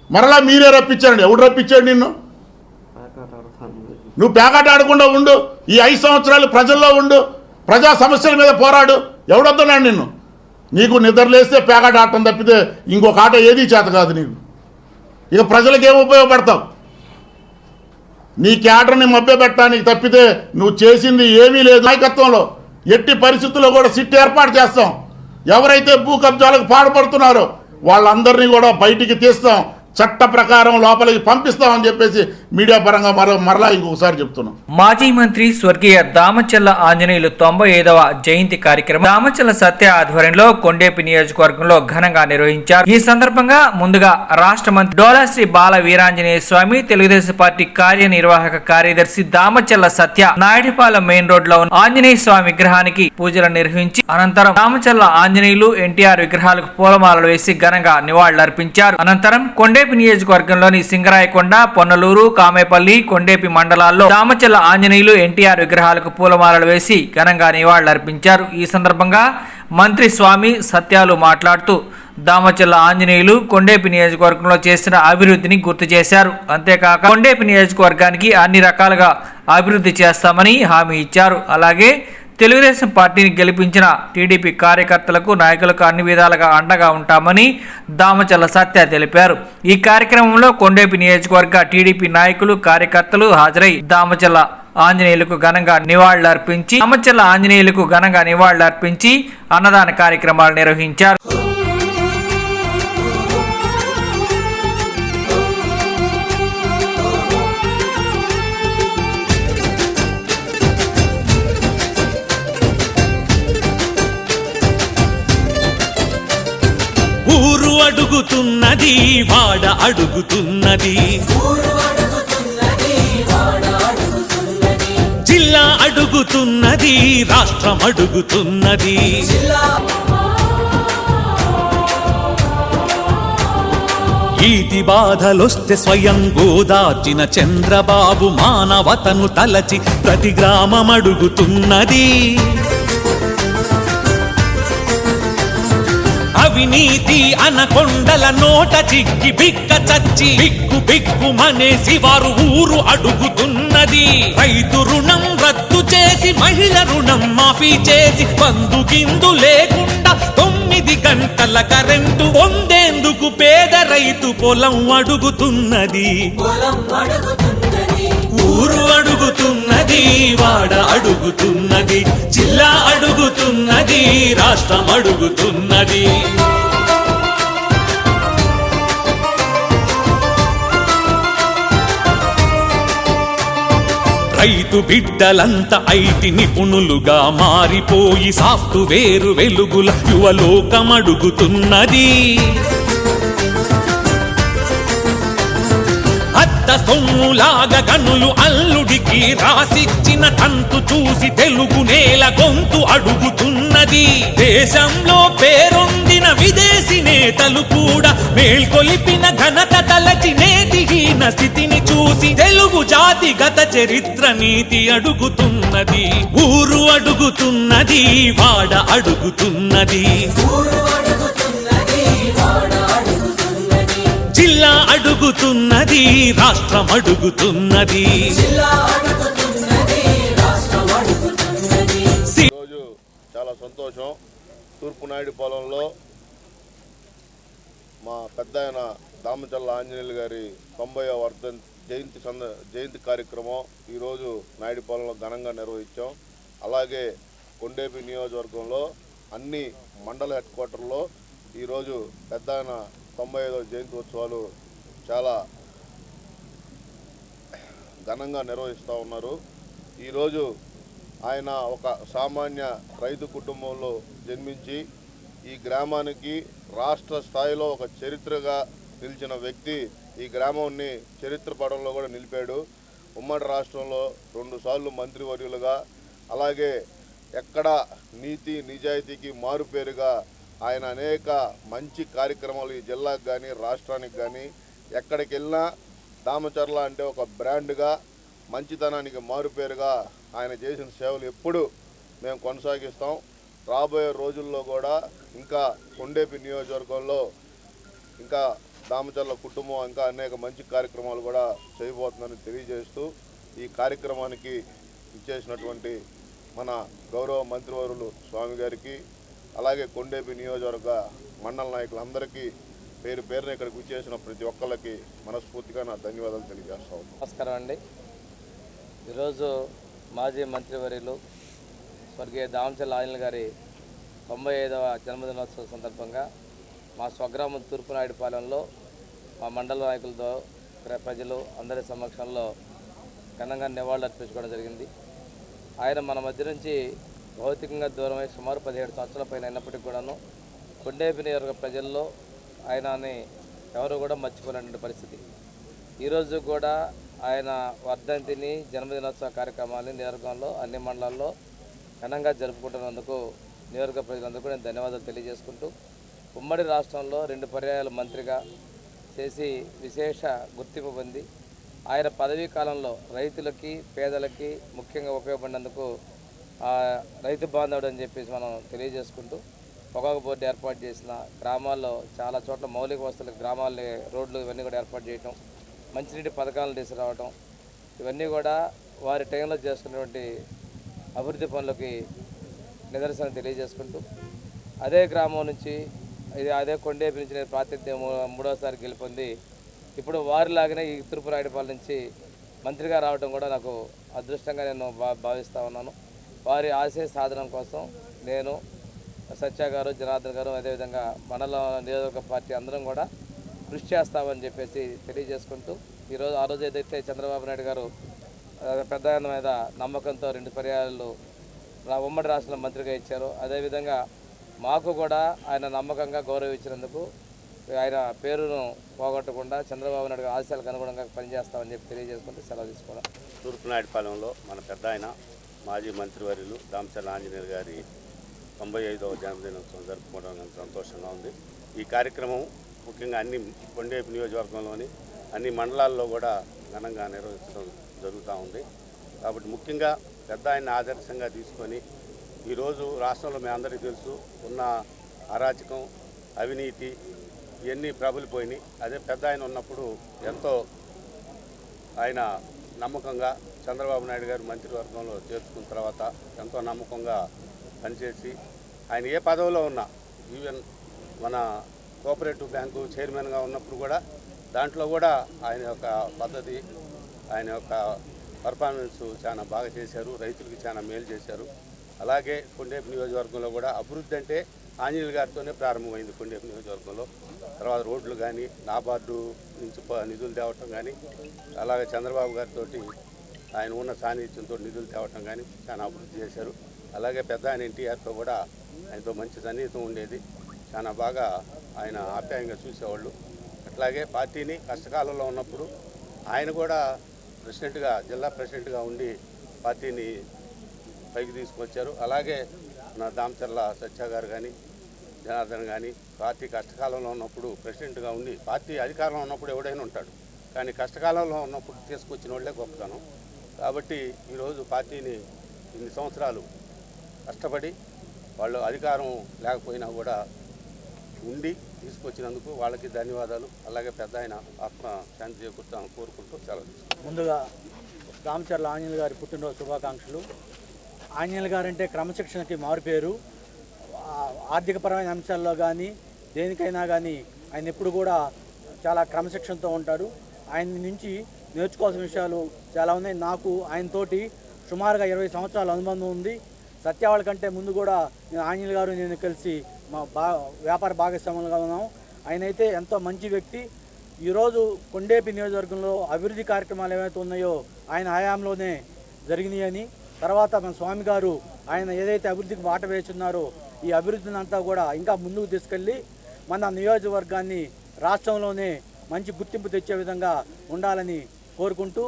మరలా మీరే రప్పించారండి. ఎవడు రప్పించాడు నిన్ను? నువ్వు పేకాట ఆడకుండా ఉండు. ఈ 5 సంవత్సరాలు ప్రజల్లో ఉండు, ప్రజా సమస్యల మీద పోరాడు. ఎవడొద్దన్నాడు నిన్ను? నీకు నిద్రలేస్తే పేకాట ఆడటం తప్పితే ఇంకొక ఆట ఏదీ చేత కాదు నీకు. ఇక ప్రజలకు ఏం ఉపయోగపడతావు? నీ క్యాడర్ని మభ్యపెట్టడానికి తప్పితే నువ్వు చేసింది ఏమీ లేదు. నాయకత్వంలో ఎట్టి పరిస్థితుల్లో కూడా సిట్ ఏర్పాటు చేస్తాం. ఎవరైతే భూ కబ్జాలకు పాల్పడుతున్నారో వాళ్ళందరినీ కూడా బయటికి తీస్తాం, చట్ట ప్రకారం లోపలికి పంపిస్తామని చెప్పేసి మీడియా పరంగా మరలా ఇంకొకసారి చెప్తున్నాం. మాజీ మంత్రి స్వర్గీయ దామచల్ల ఆంజనేయులు 95వ జయంతి కార్యక్రమం దామచల్ల సత్య ఆధ్వర్యంలో కొండేపి నియోజకవర్గంలో ఘనంగా నిర్వహించారు. ఈ సందర్భంగా ముందుగా రాష్ట్ర మంత్రి డోలాశ్రీ బాల వీరాంజనేయ స్వామి, తెలుగుదేశం పార్టీ కార్యనిర్వాహక కార్యదర్శి దామచల్ల సత్య నాయుడుపాలెం మెయిన్ రోడ్ లో ఉన్న ఆంజనేయ స్వామి విగ్రహానికి పూజలు నిర్వహించి అనంతరం దామచల్ల ఆంజనేయులు ఎన్టీఆర్ విగ్రహాలకు పూలమాలలు వేసి ఘనంగా నివాళులర్పించారు. అనంతరం కొండేపి నియోజకవర్గంలోని సింగరాయకొండ, పొన్నలూరు, కామేపల్లి, కొండేపి మండలాల్లో దామచల్ల ఆంజనేయులు ఎన్టీఆర్ విగ్రహాలకు పూలమాలలు వేసి ఘనంగా నివాళులర్పించారు. ఈ సందర్భంగా మంత్రి స్వామి సత్యాలు మాట్లాడుతూ దామచల్ల ఆంజనేయులు కొండేపి నియోజకవర్గంలో చేసిన అభివృద్ధిని గుర్తు చేశారు. అంతేకాక కొండేపి నియోజకవర్గానికి అన్ని రకాలుగా అభివృద్ధి చేస్తామని హామీ ఇచ్చారు. అలాగే తెలుగుదేశం పార్టీని గెలిపించిన టీడీపీ కార్యకర్తలకు, నాయకులకు అన్ని విధాలుగా అండగా ఉంటామని దామచల్ల సత్య తెలిపారు. ఈ కార్యక్రమంలో కొండేపి నియోజకవర్గ టీడీపీ నాయకులు, కార్యకర్తలు హాజరై దామచల్ల ఆంజనేయులకు ఘనంగా నివాళులర్పించి అన్నదాన కార్యక్రమాలు నిర్వహించారు. ఊరు అడుగుతున్నది, వాడ అడుగుతున్నది, జిల్లా అడుగుతున్నది, రాష్ట్రం అడుగుతున్నది. ఈటి బాధలొస్తే స్వయం గోదార్చిన చంద్రబాబు మానవతను తలచి ప్రతి గ్రామం అడుగుతున్నది. అవినీతి అనకొండల నోట చిక్కి బిక్క చచ్చి బిక్కు బిక్కు మనేసి వారు ఊరు అడుగుతున్నది. రైతు రుణం రద్దు చేసి మహిళ రుణం మాఫీ చేసి బంధు గిందు లేకుండా 9 గంటల కరెంటు పొందేందుకు పేద రైతు పొలం అడుగుతున్నది. ఊరు అడుగుతున్నది, వాడ అడుగుతున్నది, జిల్లా అడుగుతున్నది, రాష్ట్రం అడుగుతున్నది. రైతు బిడ్డలంతా ఐటి నిపుణులుగా మారిపోయి సాఫ్ట్వేర్ వెలుగుల యువలోకం అడుగుతున్నది. సొమ్ములాగా గనులు అల్లుడికి రాసిచ్చిన తంతు చూసి తెలుగు నేల గొంతు అడుగుతున్నది. దేశంలో పేరొందిన విదేశీ నేతలు కూడా మేల్కొలిపిన ఘనత తలచి నేటిహీన స్థితిని చూసి తెలుగు జాతి గత చరిత్ర నీతి అడుగుతున్నది. ఊరు అడుగుతున్నది, వాడ అడుగుతున్నది, జిల్లా అడుగుతున్నది, రాష్ట్రం అడుగుతున్నది. ఈరోజు చాలా సంతోషం. తూర్పు నాయుడుపాలెంలో మా పెద్ద ఆయన దామచల్ల ఆంజనేయులు గారి 90వ జయంతి కార్యక్రమం ఈరోజు నాయుడుపాలెంలో ఘనంగా నిర్వహించాం. అలాగే కొండేపి నియోజకవర్గంలో అన్ని మండల హెడ్ క్వార్టర్లో ఈరోజు పెద్ద ఆయన 95వ జయంతి ఉత్సవాలు చాలా ఘనంగా నిర్వహిస్తూ ఉన్నారు. ఈరోజు ఆయన ఒక సామాన్య రైతు కుటుంబంలో జన్మించి ఈ గ్రామానికి రాష్ట్ర స్థాయిలో ఒక చరిత్రగా నిలిచిన వ్యక్తి. ఈ గ్రామాన్ని చరిత్ర పటంలో కూడా నిలిపాడు. ఉమ్మడి రాష్ట్రంలో 2 సార్లు మంత్రివర్యులుగా, అలాగే ఎక్కడ నీతి నిజాయితీకి మారుపేరుగా ఆయన అనేక మంచి కార్యక్రమాలు ఈ జిల్లాకు కానీ రాష్ట్రానికి కానీ ఎక్కడికి వెళ్ళినా దామచర్ల అంటే ఒక బ్రాండ్గా, మంచితనానికి మారుపేరుగా ఆయన చేసిన సేవలు ఎప్పుడు మేము కొనసాగిస్తాం. రాబోయే రోజుల్లో కూడా ఇంకా కొండేపి నియోజకవర్గంలో ఇంకా దామచర్ల కుటుంబం ఇంకా అనేక మంచి కార్యక్రమాలు కూడా చేయబోతుందని తెలియజేస్తూ ఈ కార్యక్రమానికి ఇచ్చేసినటువంటి మన గౌరవ మంత్రివర్యులు స్వామి గారికి, అలాగే కొండేపి నియోజకవర్గ మండల నాయకులందరికీ పేరున ఇక్కడికి విచ్చేసిన ప్రతి ఒక్కళ్ళకి మనస్ఫూర్తిగా నా ధన్యవాదాలు తెలియజేస్తా ఉన్నాను. నమస్కారం అండి. ఈరోజు మాజీ మంత్రివర్యులు స్వర్గీయ దామచల్ల ఆంజనేయులు గారి 95వ జన్మదినోత్సవ సందర్భంగా మా స్వగ్రామం తూర్పునాయుడుపాలెంలో మా మండల నాయకులతో ప్రజలు అందరి సమక్షంలో ఘనంగా నివాళులు అర్పించుకోవడం జరిగింది. ఆయన మన మధ్య నుంచి భౌతికంగా దూరమై సుమారు 17 సంవత్సరాల పైన అయినప్పటికీ కూడాను కొండేపి నియోజక ప్రజల్లో ఆయనని ఎవరు కూడా మర్చిపోలేనటువంటి పరిస్థితి. ఈరోజు కూడా ఆయన వర్ధంతిని జన్మదినోత్సవ కార్యక్రమాన్ని నియోజకవర్గంలో అన్ని మండలాల్లో ఘనంగా జరుపుకుంటున్నందుకు నియోజక ప్రజలందరూ నేను ధన్యవాదాలు తెలియజేసుకుంటూ, ఉమ్మడి రాష్ట్రంలో 2 పర్యాయాలు మంత్రిగా చేసి విశేష గుర్తింపు పొంది ఆయన పదవీ కాలంలో రైతులకి పేదలకి ముఖ్యంగా ఉపయోగపడినందుకు రైతు బాంధవుడు అని చెప్పేసి మనం తెలియజేసుకుంటూ పొగాకు బోర్డు ఏర్పాటు చేసిన, గ్రామాల్లో చాలా చోట్ల మౌలిక వసతులు గ్రామాల్లో రోడ్లు ఇవన్నీ కూడా ఏర్పాటు చేయటం, మంచినీటి పథకాలను తీసుకురావటం, ఇవన్నీ కూడా వారి టైంలో చేసుకున్నటువంటి అభివృద్ధి పనులకి నిదర్శనం తెలియజేసుకుంటూ, అదే గ్రామం నుంచి అదే కొండేపి నుంచి నేను ప్రాతినిధ్యం 3వసారి గెలుపొంది ఇప్పుడు వారిలాగానే ఈ తూర్పునాయుడుపాలెం నుంచి మంత్రిగా రావడం కూడా నాకు అదృష్టంగా నేను భావిస్తూ ఉన్నాను. వారి ఆశయ సాధన కోసం నేను, సత్య గారు, జనార్దన్ గారు, అదేవిధంగా మండల నియోజకవర్గ పార్టీ అందరం కూడా కృషి చేస్తామని చెప్పేసి తెలియజేసుకుంటూ, ఈరోజు ఆ రోజు ఏదైతే చంద్రబాబు నాయుడు గారు పెద్ద ఆయన మీద నమ్మకంతో 2 పర్యాయాలు ఉమ్మడి రాష్ట్రంలో మంత్రిగా ఇచ్చారో, అదేవిధంగా మాకు కూడా ఆయన నమ్మకంగా గౌరవించినందుకు ఆయన పేరును పోగొట్టకుండా చంద్రబాబు నాయుడు ఆశయాలకు అనుగుణంగా పనిచేస్తామని చెప్పి తెలియజేసుకుంటూ సెలవు తీసుకోవడం. తూర్పునాయుడుపాలెంలో మన పెద్ద ఆయన మాజీ మంత్రివర్యులు దామచల్ల ఆంజనేయులు గారి 95వ జన్మదినోత్సవం జరుపుకోవడం సంతోషంగా ఉంది. ఈ కార్యక్రమం ముఖ్యంగా అన్ని కొండేపి నియోజకవర్గంలోని అన్ని మండలాల్లో కూడా ఘనంగా నిర్వహించడం జరుగుతూ ఉంది. కాబట్టి ముఖ్యంగా పెద్ద ఆయన్ని ఆదర్శంగా తీసుకొని ఈరోజు రాష్ట్రంలో మీ అందరికీ తెలుసు ఉన్న అరాచకం, అవినీతి ఇవన్నీ ప్రబలిపోయినాయి. అదే పెద్ద ఆయన ఉన్నప్పుడు ఎంతో ఆయన నమ్మకంగా చంద్రబాబు నాయుడు గారు మంత్రివర్గంలో చేర్చుకున్న తర్వాత ఎంతో నమ్మకంగా పనిచేసి ఆయన ఏ పదవిలో ఉన్నా, ఈవెన్ మన కోఆపరేటివ్ బ్యాంకు చైర్మన్గా ఉన్నప్పుడు కూడా దాంట్లో కూడా ఆయన యొక్క పద్ధతి, ఆయన యొక్క పర్ఫార్మెన్స్ చాలా బాగా చేశారు. రైతులకి చాలా మేలు చేశారు. అలాగే కొండేపి నియోజకవర్గంలో కూడా అభివృద్ధి అంటే ఆంజనేయులు గారితోనే ప్రారంభమైంది. కొండేపి నియోజకవర్గంలో తర్వాత రోడ్లు కానీ, నాబార్డు నుంచి నిధులు తేవటం కానీ, అలాగే చంద్రబాబు గారితో ఆయన ఉన్న సాన్నిధ్యంతో నిధులు తేవటం కానీ చాలా అభివృద్ధి చేశారు. అలాగే పెద్ద ఆయన ఎన్టీఆర్తో కూడా ఆయనతో మంచి సన్నిహితం ఉండేది. చాలా బాగా ఆయన ఆప్యాయంగా చూసేవాళ్ళు. అట్లాగే పార్టీని కష్టకాలంలో ఉన్నప్పుడు ఆయన కూడా ప్రెసిడెంట్గా, జిల్లా ప్రెసిడెంట్గా ఉండి పార్టీని పైకి తీసుకొచ్చారు. అలాగే నా దామచల్ల సత్య గారు కానీ, జనార్దన్ కానీ పార్టీ కష్టకాలంలో ఉన్నప్పుడు ప్రెసిడెంట్గా ఉండి, పార్టీ అధికారంలో ఉన్నప్పుడు ఎవడైనా ఉంటాడు, కానీ కష్టకాలంలో ఉన్నప్పుడు తీసుకొచ్చిన వాళ్ళే గొప్పతనం. కాబట్టి ఈరోజు పార్టీని ఇన్ని సంవత్సరాలు కష్టపడి వాళ్ళు అధికారం లేకపోయినా కూడా ఉండి తీసుకొచ్చినందుకు వాళ్ళకి ధన్యవాదాలు. అలాగే పెద్ద ఆయన ఆత్మ శాంతి చేకూర్చాలని కోరుకుంటూ సెలవు. ముందుగా దామచల్ల ఆంజనేయులు గారి పుట్టినరోజు శుభాకాంక్షలు. ఆంజనేయులు గారు అంటే క్రమశిక్షణకి మారుపేరు. ఆర్థికపరమైన అంశాల్లో కానీ దేనికైనా కానీ ఆయన ఎప్పుడు కూడా చాలా క్రమశిక్షణతో ఉంటారు. ఆయన నుంచి నేర్చుకోవాల్సిన విషయాలు చాలా ఉన్నాయి. నాకు ఆయనతోటి సుమారుగా 20 సంవత్సరాల అనుబంధం ఉంది. సత్యవాళ్ళ కంటే ముందు కూడా నేను ఆంజనేయులు గారు నేను కలిసి మా వ్యాపార భాగస్వాములుగా ఉన్నాం. ఆయన అయితే ఎంతో మంచి వ్యక్తి. ఈరోజు కొండేపి నియోజకవర్గంలో అభివృద్ధి కార్యక్రమాలు ఏవైతే ఉన్నాయో ఆయన హయాంలోనే జరిగినాయని, తర్వాత మన స్వామి గారు ఆయన ఏదైతే అభివృద్ధికి బాట వేస్తున్నారో ఈ అభివృద్ధిని అంతా కూడా ఇంకా ముందుకు తీసుకెళ్ళి మన నియోజకవర్గాన్ని రాష్ట్రంలోనే మంచి గుర్తింపు తెచ్చే విధంగా ఉండాలని కోరుకుంటూ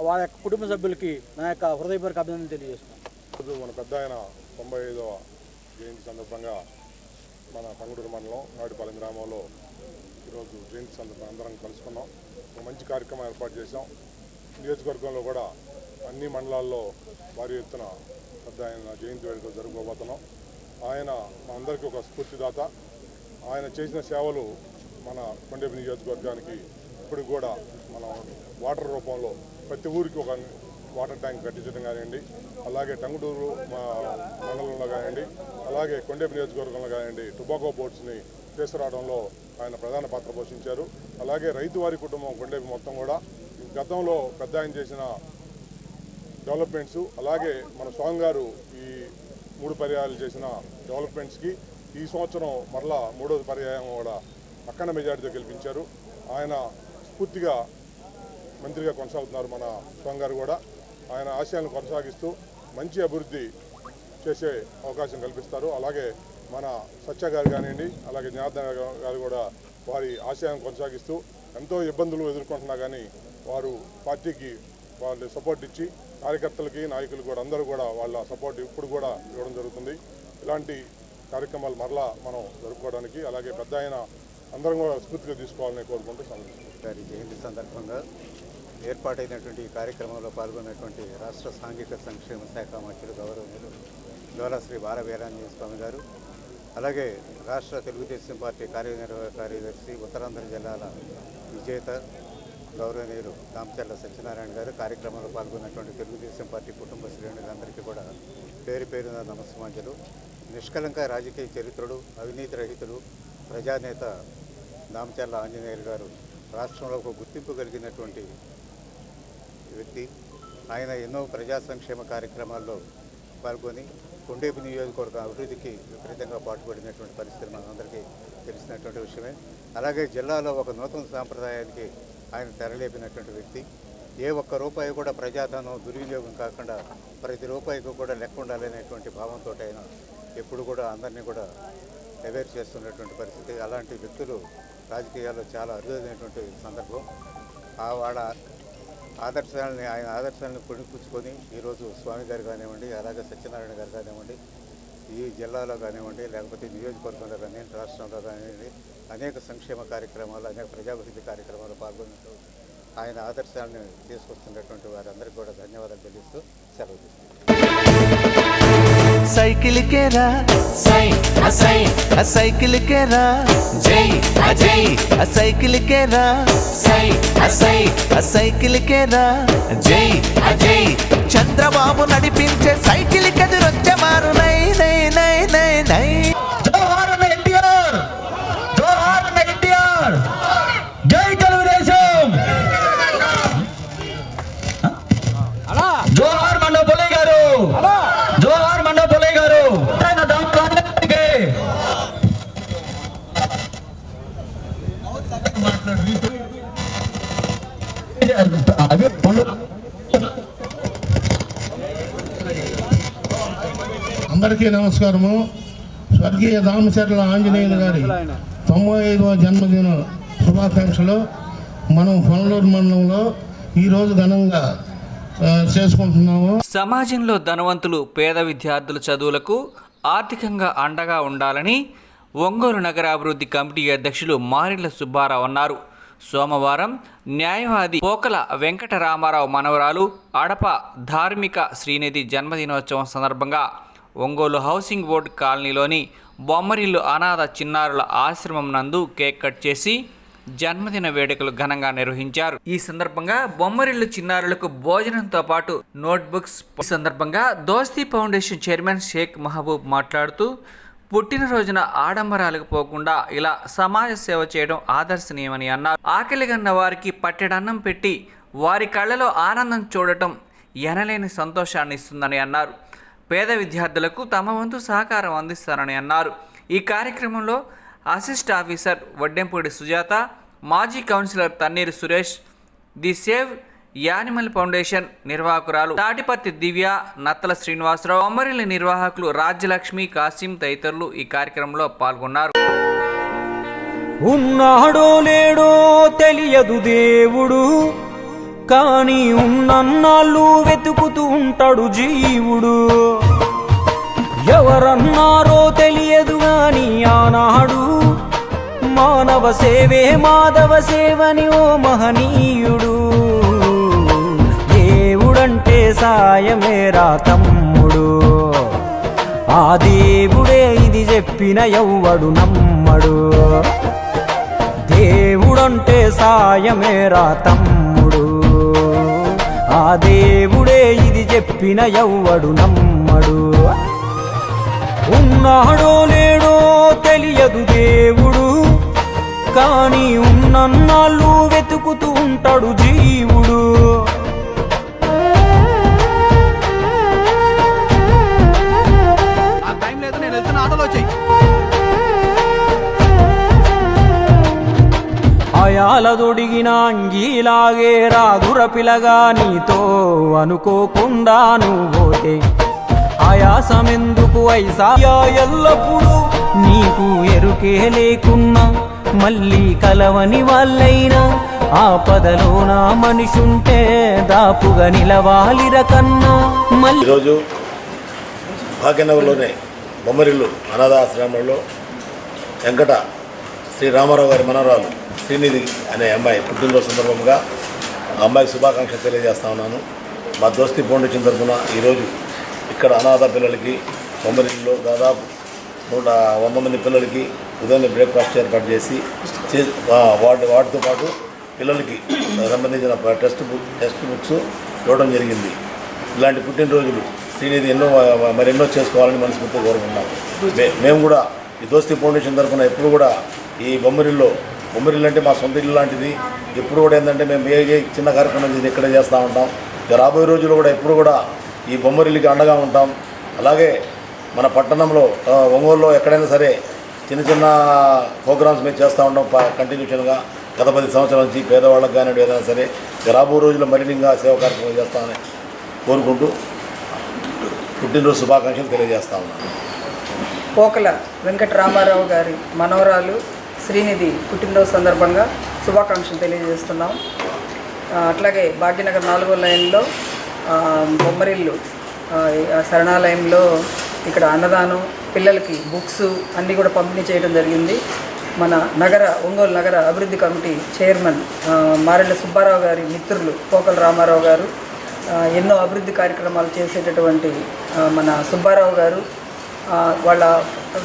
వాళ్ళ యొక్క కుటుంబ సభ్యులకి నా యొక్క హృదయపూర్వక అభినందనలు తెలియజేస్తున్నాను. ఈరోజు మన పెద్ద ఆయన 95వ జయంతి సందర్భంగా మన టంగుటూరు మండలం నాయుడుపాలెం గ్రామంలో ఈరోజు జయంతి సందర్భంగా అందరం కలుసుకున్నాం. ఒక మంచి కార్యక్రమం ఏర్పాటు చేశాం. నియోజకవర్గంలో కూడా అన్ని మండలాల్లో భారీ ఎత్తున పెద్ద ఆయన జయంతి వేడుకలు జరుపుకోబోతున్నాం. ఆయన మనందరికీ ఒక స్ఫూర్తిదాత. ఆయన చేసిన సేవలు మన కొండేపి నియోజకవర్గానికి ఇప్పుడు కూడా మన వాటర్ రూపంలో ప్రతి ఊరికి ఒక వాటర్ ట్యాంక్ కట్టించడం కానివ్వండి, అలాగే టంగుటూరు మండలంలో కానివ్వండి, అలాగే కొండేపి నియోజకవర్గంలో కానివ్వండి టొబాకో బోర్డ్స్ని తీసుకురావడంలో ఆయన ప్రధాన పాత్ర పోషించారు. అలాగే రైతువారి కుటుంబం కొండేపి మొత్తం కూడా గతంలో పెద్ద ఆయన చేసిన డెవలప్మెంట్స్, అలాగే మన స్వామి గారు ఈ 3 పర్యాయాలు చేసిన డెవలప్మెంట్స్కి ఈ సంవత్సరం మరలా 3వ పర్యాయం కూడా అఖండ మెజార్టీతో గెలిపించారు. ఆయన స్ఫూర్తిగా మంత్రిగా కొనసాగుతున్నారు. మన స్వామి గారు కూడా ఆయన ఆశయాలను కొనసాగిస్తూ మంచి అభివృద్ధి చేసే అవకాశం కల్పిస్తారు. అలాగే మన సత్య గారు కానివ్వండి, అలాగే జనార్దన్ గారు కూడా వారి ఆశయాలను కొనసాగిస్తూ ఎంతో ఇబ్బందులు ఎదుర్కొంటున్నా కానీ వారు పార్టీకి వాళ్ళు సపోర్ట్ ఇచ్చి కార్యకర్తలకి నాయకులు కూడా అందరూ కూడా వాళ్ళ సపోర్ట్ ఇప్పుడు కూడా ఇవ్వడం జరుగుతుంది. ఇలాంటి కార్యక్రమాలు మరలా మనం జరుపుకోవడానికి అలాగే పెద్ద ఆయన అందరం కూడా స్ఫూర్తిగా తీసుకోవాలని కోరుకుంటూ గారి జయంతి సందర్భంగా ఏర్పాటైనటువంటి ఈ కార్యక్రమంలో పాల్గొన్నటువంటి రాష్ట్ర సాంఘిక సంక్షేమ శాఖ మంత్రులు గౌరవనీయులు డోలా శ్రీ బాలవీరాంజనేయ స్వామి గారు, అలాగే రాష్ట్ర తెలుగుదేశం పార్టీ కార్యనిర్వాహక కార్యదర్శి ఉత్తరాంధ్ర జిల్లాల విజేత గౌరవనీయులు దామచర్ల సత్యనారాయణ గారు, కార్యక్రమంలో పాల్గొన్నటువంటి తెలుగుదేశం పార్టీ కుటుంబ శ్రేణులందరికీ కూడా పేరు పేరున నమస్సుమాంజలు. నిష్కలంక రాజకీయ చరిత్రుడు, అవినీతి రహితుడు, ప్రజానేత దామచర్ల ఆంజనేయులు గారు రాష్ట్రంలో ఒక గుర్తింపు కలిగినటువంటి వ్యక్తి. ఆయన ఎన్నో ప్రజా సంక్షేమ కార్యక్రమాల్లో పాల్గొని కొండేపు నియోజకవర్గ అభివృద్ధికి విపరీతంగా పాటుపడినటువంటి పరిస్థితి మనందరికీ తెలిసినటువంటి విషయమే. అలాగే జిల్లాలో ఒక నూతన సాంప్రదాయానికి ఆయన తెరలేపినటువంటి వ్యక్తి. ఏ ఒక్క రూపాయి కూడా ప్రజాధనం దుర్వినియోగం కాకుండా ప్రతి రూపాయికి కూడా లెక్క ఉండాలనేటువంటి భావంతో ఆయన ఎప్పుడు కూడా అందరినీ కూడా అవేర్ చేస్తున్నటువంటి పరిస్థితి. అలాంటి వ్యక్తులు రాజకీయాల్లో చాలా అరుదైనటువంటి సందర్భం. వాళ్ళ ఆయన ఆదర్శాలను పుణిపుచ్చుకొని ఈరోజు స్వామి గారు కానివ్వండి, అలాగే సత్యనారాయణ గారు కానివ్వండి, ఈ జిల్లాలో కానివ్వండి, లేకపోతే నియోజకవర్గంలో కానివ్వండి, రాష్ట్రంలో కానివ్వండి, అనేక సంక్షేమ కార్యక్రమాలు, అనేక ప్రజాభివృద్ధి కార్యక్రమాలు పాల్గొన్నట్టు ఆయన ఆదర్శాలను తీసుకొస్తున్నటువంటి వారందరికీ కూడా ధన్యవాదాలు తెలుస్తూ సెలవు తీసుకుంటాం. సైకిల్ కేరా సై అసై సైకిల్ కేరా జై అజయ్ సైకిల్ కేరా సై అసై సైకిల్ కేరా జై అజయ్ చంద్రబాబు నడిపించే సైకిల్ కదిరొచ్చే మారు నై నై నై నై నై. జోహార్ ఎన్టీఆర్, జోహార్ ఎన్టీఆర్, జై తెలుగుదేశం, జోహార్ మండపల్లి గారు, జోహార్ మండపల్లి గారు. అందరికీ నమస్కారము. స్వర్గీయ దామచర్ల ఆంజనేయులు గారి 95వ జన్మదిన శుభాకాంక్షలు మనం పొన్నలూరు మండలంలో ఈరోజు ఘనంగా చేసుకుంటున్నాము. సమాజంలో ధనవంతులు పేద విద్యార్థుల చదువులకు ఆర్థికంగా అండగా ఉండాలని ఒంగోలు నగర అభివృద్ధి కమిటీ అధ్యక్షులు మారెళ్ల సుబ్బారావు అన్నారు. సోమవారం న్యాయవాది పోకల వెంకటరామారావు మనవరాలు అడప ధార్మిక శ్రీనిధి జన్మదినోత్సవం సందర్భంగా ఒంగోలు హౌసింగ్ బోర్డు కాలనీలోని బొమ్మరిల్లు అనాథ చిన్నారుల ఆశ్రమం నందు కేక్ కట్ చేసి జన్మదిన వేడుకలు ఘనంగా నిర్వహించారు. ఈ సందర్భంగా బొమ్మరిల్లు చిన్నారులకు భోజనంతో పాటు నోట్బుక్స్. ఈ సందర్భంగా దోస్తీ ఫౌండేషన్ చైర్మన్ షేక్ మహబూబ్ మాట్లాడుతూ పుట్టినరోజున ఆడంబరాలకు పోకుండా ఇలా సమాజ సేవ చేయడం ఆదర్శనీయమని అన్నారు. ఆకలిగన్న వారికి పట్టెడన్నం పెట్టి వారి కళ్ళలో ఆనందం చూడటం ఎనలేని సంతోషాన్ని ఇస్తుందని అన్నారు. పేద విద్యార్థులకు తమ వంతు సహకారం అందిస్తారని అన్నారు. ఈ కార్యక్రమంలో అసిస్ట్ ఆఫీసర్ వడ్డెంపూడి సుజాత, మాజీ councillor Tanneeru Suresh, the save animal foundation నిర్వాహకురాలు తాటిపత్తి దివ్య, నత్తల శ్రీనివాసరావు, బొమ్మరిల్లి నిర్వాహకులు రాజ్యలక్ష్మి, కాసిం తదితరులు ఈ కార్యక్రమంలో పాల్గొన్నారు. ఉన్నాడో లేడో తెలియదు దేవుడు, కానీ ఉన్నన్నాళ్ళు వెతుకుతూ ఉంటాడు జీవుడు. ఎవరన్నారో తెలియదు గాని ఆనాడు మానవ సేవే మాధవ సేవని ఓ మహనీయుడు. దేవుడంటే సాయమేరా తమ్ముడు, ఆ దేవుడే ఇది చెప్పిన ఎవ్వడు నమ్మడు. దేవుడంటే సాయమేరా తమ్ముడు, ఆ దేవుడే ఇది చెప్పిన ఎవ్వడు నమ్మడు. ఉన్నాడో లేడో తెలియదు దేవుడు, కానీ ఉన్నన్నాళ్ళు వెతుకుతూ ఉంటాడు జీవుడు. గాయాలదొడిగిన అంగీలాగే రాదుర పిలగా నీతో అనుకోకుండా నువ్వు పోతే ఆయాసమెందుకు ఐసా ఎల్లప్పుడూ నీకు ఎరుకే లేకున్నా మళ్ళీ కలవని వాళ్ళైనా ఆపదలోన మనిషుంటే దాపుగా నిలవాలిర కన్నా. ఈరోజు భాగ్యనగర్లోనే బొమ్మరిల్లు అనాథాశ్రమంలో వెంకట శ్రీ రామారావు గారి మనవరాలు శ్రీనిధి అనే అమ్మాయి పుట్టినరోజు సందర్భంగా ఆ అమ్మాయికి శుభాకాంక్షలు తెలియజేస్తా ఉన్నాను. మా దోస్తీ ఫౌండేషన్ తరఫున ఈరోజు ఇక్కడ అనాథ పిల్లలకి బొమ్మరిల్లులో దాదాపు 100 మంది పిల్లలకి ఉదయం బ్రేక్ఫాస్ట్ ఏర్పాటు చేసి వాటితో పాటు పిల్లలకి సంబంధించిన టెక్స్ట్ బుక్స్ ఇవ్వడం జరిగింది. ఇలాంటి పుట్టినరోజులు శ్రీనిధి మరెన్నో చేసుకోవాలని మనస్ఫూర్తిగా కోరుకుంటున్నాం. మేము కూడా ఈ దోస్తీ ఫౌండేషన్ తరఫున ఎప్పుడు కూడా ఈ బొమ్మరిల్లు అంటే మా సొంత ఇల్లు లాంటిది. ఎప్పుడు కూడా ఏంటంటే మేము ఏ చిన్న కార్యక్రమం చేసి ఇక్కడే చేస్తూ ఉంటాం. ఇక రాబోయే రోజుల్లో కూడా ఎప్పుడు కూడా ఈ బొమ్మరిల్లుకి అండగా ఉంటాం. అలాగే మన పట్టణంలో ఒంగోలులో ఎక్కడైనా సరే చిన్న ప్రోగ్రామ్స్ మేము చేస్తూ ఉంటాం కంటిన్యూషన్గా. గత 10 సంవత్సరాల నుంచి పేదవాళ్ళకి కానీ ఏదైనా సరే రాబోయే రోజుల్లో మరిన్ని సేవా కార్యక్రమాలు చేస్తామని కోరుకుంటూ పుట్టినరోజు శుభాకాంక్షలు తెలియజేస్తా ఉన్నాను. పోకల వెంకట రామారావు గారి మనవరాలు శ్రీనిధి పుట్టినరోజు సందర్భంగా శుభాకాంక్షలు తెలియజేస్తున్నాం. అట్లాగే భాగ్యనగర్ 4వ లైన్లో బొమ్మరిల్లు శరణాలయంలో ఇక్కడ అన్నదానం, పిల్లలకి బుక్స్ అన్నీ కూడా పంపిణీ చేయడం జరిగింది. మన ఒంగోలు నగర అభివృద్ధి కమిటీ చైర్మన్ మారెళ్ళ సుబ్బారావు గారి మిత్రులు పోకల రామారావు గారు, ఎన్నో అభివృద్ధి కార్యక్రమాలు చేసేటటువంటి మన సుబ్బారావు గారు వాళ్ళ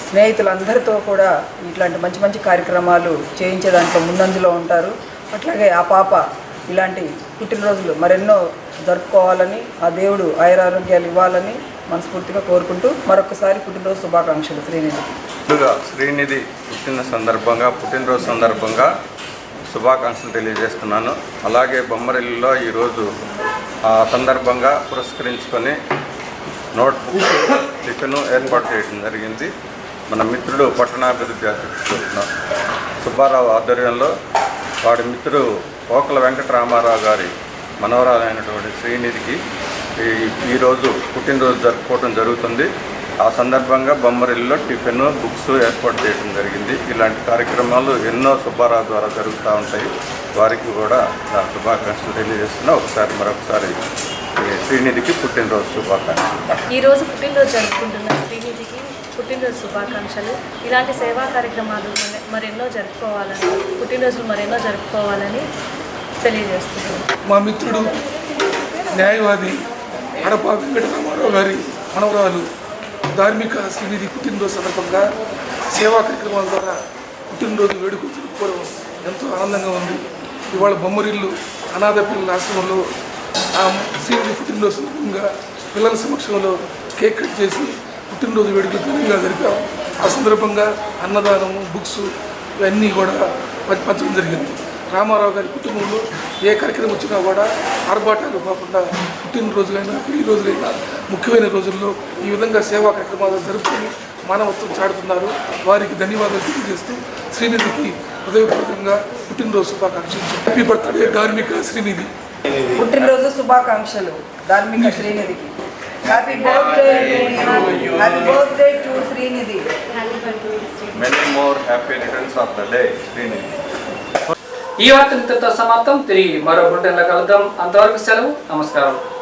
స్నేహితులందరితో కూడా ఇట్లాంటి మంచి మంచి కార్యక్రమాలు చేయించే దాంట్లో ముందంజలో ఉంటారు. అట్లాగే ఆ పాప ఇలాంటి పుట్టినరోజులు మరెన్నో జరుపుకోవాలని, ఆ దేవుడు ఆయురారోగ్యాలు ఇవ్వాలని మనస్ఫూర్తిగా కోరుకుంటూ మరొకసారి పుట్టినరోజు శుభాకాంక్షలు శ్రీనిధికి. ముందుగా శ్రీనిధి పుట్టినరోజు సందర్భంగా శుభాకాంక్షలు తెలియజేస్తున్నాను. అలాగే బొమ్మరిల్లులో ఈరోజు ఆ సందర్భంగా పురస్కరించుకొని నోట్బుక్ టిఫిన్ ఏర్పాటు చేయడం జరిగింది. మన మిత్రుడు పట్టణాభివృద్ధి అధ్యక్షుడు సుబ్బారావు ఆధ్వర్యంలో వాడి మిత్రుడు పోకల వెంకట రామారావు గారి మనవరాలైనటువంటి శ్రీనిధికి ఈరోజు పుట్టినరోజు జరుపుకోవడం జరుగుతుంది. ఆ సందర్భంగా బొమ్మరిల్లులో టిఫిన్ బుక్స్ ఏర్పాటు చేయడం జరిగింది. ఇలాంటి కార్యక్రమాలు ఎన్నో సుబ్బారావు ద్వారా జరుగుతూ ఉంటాయి. వారికి కూడా నా శుభాకాంక్షలు తెలియజేస్తున్నా. మరొకసారి శ్రీనిధికి పుట్టినరోజు శుభాకాంక్షలు. ఈరోజు పుట్టినరోజు జరుపుకుంటున్న శ్రీనిధికి పుట్టినరోజు శుభాకాంక్షలు. ఇలాంటి సేవా కార్యక్రమాలు మరెన్నో జరుపుకోవాలని తెలియజేస్తున్నాను. మా మిత్రుడు న్యాయవాది అడప వెంకట రామారావు గారి మనవరాలు ధార్మిక శ్రీనిధి పుట్టినరోజు సందర్భంగా సేవా కార్యక్రమాల ద్వారా పుట్టినరోజు వేడుకలు జరుపుకోవడం ఎంతో ఆనందంగా ఉంది. ఇవాళ బొమ్మరిల్లు అనాథ పిల్లల ఆశ్రమంలో ఆ శ్రీనిధి పుట్టినరోజు సందర్భంగా పిల్లల సమక్షంలో కేక్ కట్ చేసి పుట్టినరోజు వేడుకలు ఘనంగా జరిపాము. ఆ సందర్భంగా అన్నదానము, బుక్స్ ఇవన్నీ కూడా పంచడం జరిగింది. రామారావు గారి కుటుంబంలో ఏ కార్యక్రమం వచ్చినా కూడా ఆర్భాటాలు కాకుండా పుట్టినరోజులైనా, పెళ్లి రోజులైనా, ముఖ్యమైన రోజుల్లో ఈ విధంగా సేవా కార్యక్రమాలు జరుపుకొని మానవత్వం చాటుతున్నారు. వారికి ధన్యవాదాలు తెలియజేస్తూ శ్రీనిధికి హృదయపూర్వకంగా పుట్టినరోజు శుభాకాంక్షలు. హ్యాపీ బర్త్డే ధార్మిక శ్రీనిధి. పుట్టినరోజు శుభాకాంక్షలు ధార్మిక శ్రీనిధికి. Happy birthday to Srinidhi. Many more happy returns of the day Srinidhi. ఈ వార్త ఇంతటితో సమాప్తం. తిరిగి మరో బులెటిన్లో కలుద్దాం. అంతవరకు సెలవు. నమస్కారం.